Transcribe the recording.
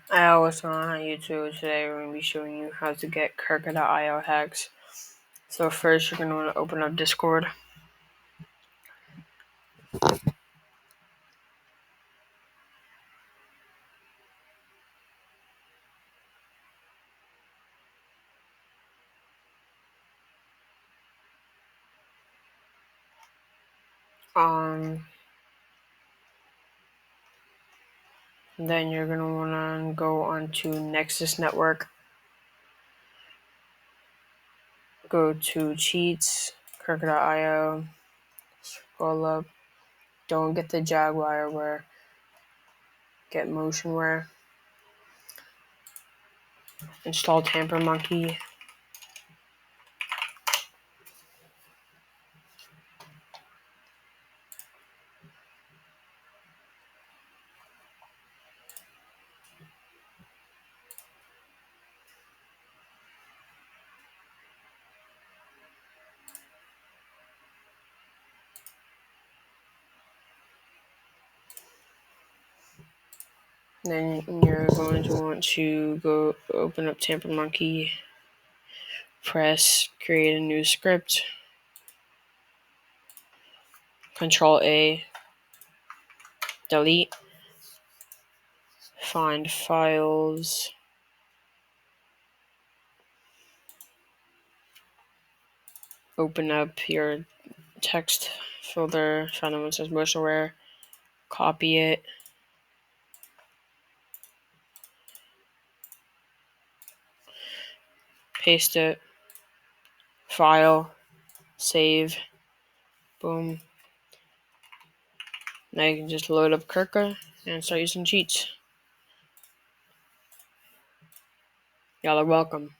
What's going on YouTube? Today we're going to be showing you how to get Kirka.io hacks. So first you're going to want to open up Discord. Then you're going to want to go onto Nexus Network. Go to Cheats, Kirka.io, scroll up. Don't get the Jaguarware, get MotionWare. Install Tampermonkey. Then you're going to want to go open up Tampermonkey, press create a new script, Control A, delete, find files, open up your text folder, find the one that says MotionWare, copy it, paste it, file, save, boom. Now you can just load up Kirka and start using cheats. Y'all are welcome.